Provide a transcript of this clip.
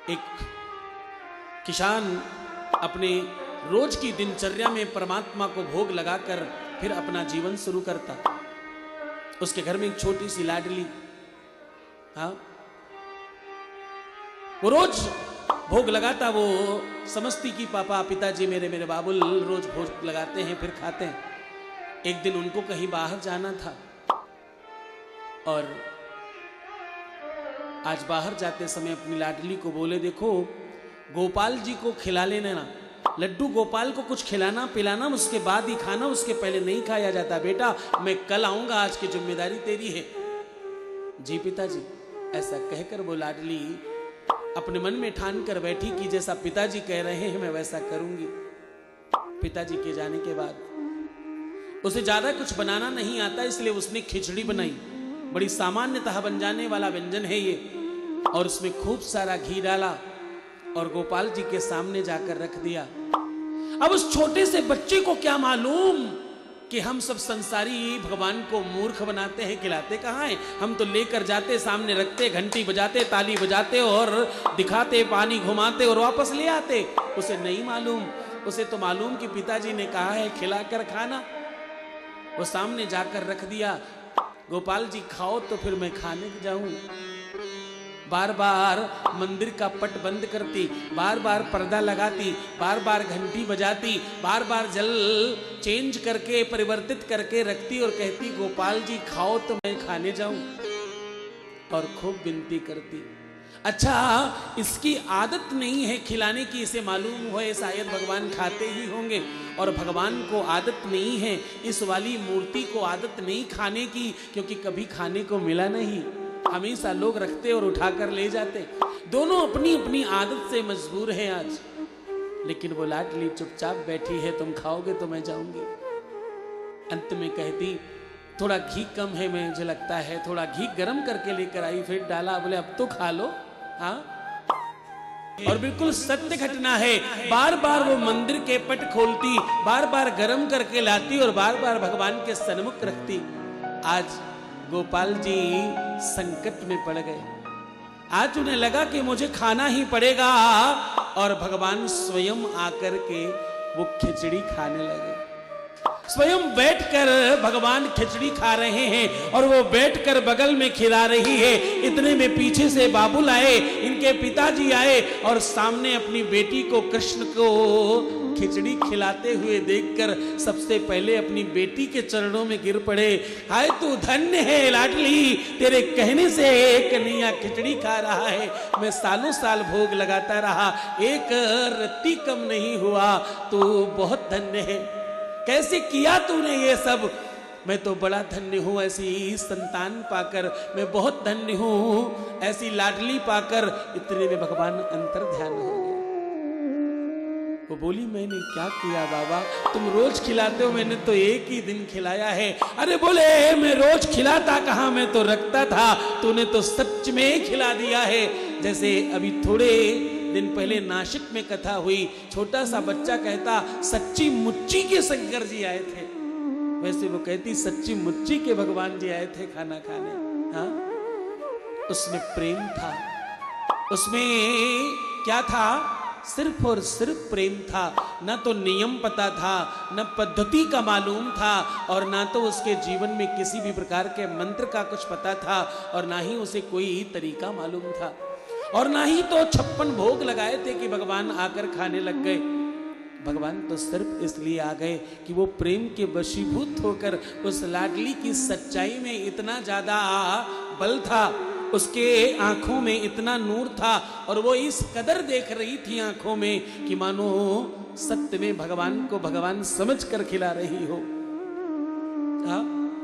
एक किसान अपने रोज की दिनचर्या में परमात्मा को भोग लगाकर फिर अपना जीवन शुरू करता। उसके घर में एक छोटी सी लाडली, हाँ, वो रोज भोग लगाता। वो समझती कि पापा पिताजी मेरे बाबुल रोज भोग लगाते हैं फिर खाते हैं। एक दिन उनको कहीं बाहर जाना था और आज बाहर जाते समय अपनी लाडली को बोले, देखो गोपाल जी को खिला लेना ना, लड्डू गोपाल को कुछ खिलाना पिलाना, उसके बाद ही खाना, उसके पहले नहीं खाया जाता। बेटा मैं कल आऊंगा, आज की जिम्मेदारी तेरी है। जी पिताजी, ऐसा कहकर वो लाडली अपने मन में ठान कर बैठी कि जैसा पिताजी कह रहे हैं मैं वैसा करूंगी। पिताजी के जाने के बाद उसे ज्यादा कुछ बनाना नहीं आता, इसलिए उसने खिचड़ी बनाई। बड़ी सामान्यतः बन जाने वाला व्यंजन है ये, और उसमें खूब सारा घी डाला और गोपाल जी के सामने जाकर रख दिया। अब उस छोटे से बच्चे को क्या मालूम कि हम सब संसारी भगवान को मूर्ख बनाते हैं, खिलाते कहाँ हैं। हम तो लेकर जाते, सामने रखते, घंटी बजाते, ताली बजाते और दिखाते, पानी घुमाते और वापस ले आते। उसे नहीं मालूम, उसे तो मालूम कि पिताजी ने कहा है खिलाकर खाना। वो सामने जाकर रख दिया, गोपाल जी खाओ तो फिर मैं खाने जाऊं। बार बार मंदिर का पट बंद करती, बार बार पर्दा लगाती, बार बार घंटी बजाती, बार बार जल चेंज करके परिवर्तित करके रखती और कहती गोपाल जी खाओ तो मैं खाने जाऊं, और खूब विनती करती। अच्छा, इसकी आदत नहीं है खिलाने की, इसे मालूम हो शायद भगवान खाते ही होंगे, और भगवान को आदत नहीं है, इस वाली मूर्ति को आदत नहीं खाने की, क्योंकि कभी खाने को मिला नहीं, हमेशा लोग रखते और उठाकर ले जाते। दोनों अपनी अपनी आदत से मजबूर हैं आज। लेकिन वो लाडली चुपचाप बैठी है, तुम खाओगे तो मैं जाऊंगी। अंत में कहती थोड़ा घी कम है, मुझे लगता है, थोड़ा घी गरम करके लेकर आई, फिर डाला। बोले अब तो खा लो। हाँ, और बिल्कुल सत्य घटना है। बार बार वो मंदिर के पट खोलती, बार बार गरम करके लाती और बार बार भगवान के सन्मुख रखती। आज गोपाल जी संकट में पड़ गए। आज उन्हें लगा कि मुझे खाना ही पड़ेगा, और भगवान स्वयं आकर के वो खिचड़ी खाने लगे। स्वयं बैठकर भगवान खिचड़ी खा रहे हैं और वो बैठकर बगल में खिला रही है। इतने में पीछे से बाबुल आए, इनके पिताजी आए, और सामने अपनी बेटी को, कृष्ण को खिचड़ी खिलाते हुए देखकर सबसे पहले अपनी बेटी के चरणों में गिर पड़े। हाय तू धन्य है लाडली, तेरे कहने से कन्हैया खिचड़ी खा रहा है। मैं सालों साल भोग लगाता रहा, एक रत्ती कम नहीं हुआ, तू बहुत धन्य है। कैसे किया तूने ये सब? मैं तो बड़ा धन्य हूं, ऐसी संतान पाकर मैं बहुत धन्य हूं, ऐसी लाडली पाकर। इतने में भगवान अंतर ध्यान हो गए। वो बोली मैंने क्या किया बाबा, तुम रोज खिलाते हो, मैंने तो एक ही दिन खिलाया है। अरे बोले मैं रोज खिलाता कहां, मैं तो रखता था, तूने तो सच में खिला दिया है। जैसे अभी थोड़े दिन पहले नासिक में कथा हुई, छोटा सा बच्चा कहता सच्ची मुच्ची के शंकर जी आए थे, वैसे वो कहती सच्ची मुच्ची के भगवान जी आए थे खाना खाने। हाँ, उसमें प्रेम था, उसमें क्या था? सिर्फ और सिर्फ प्रेम था। ना तो नियम पता था, न पद्धति का मालूम था, और ना तो उसके जीवन में किसी भी प्रकार के मंत्र का कुछ पता था, और ना ही उसे कोई तरीका मालूम था, और ना ही तो 56 भोग लगाए थे कि भगवान आकर खाने लग गए। भगवान तो सिर्फ इसलिए आ गए कि वो प्रेम के वशीभूत होकर उस लाडली की सच्चाई में इतना ज्यादा बल था, उसके आंखों में इतना नूर था, और वो इस कदर देख रही थी आंखों में कि मानो सत्य में भगवान को भगवान समझ कर खिला रही हो।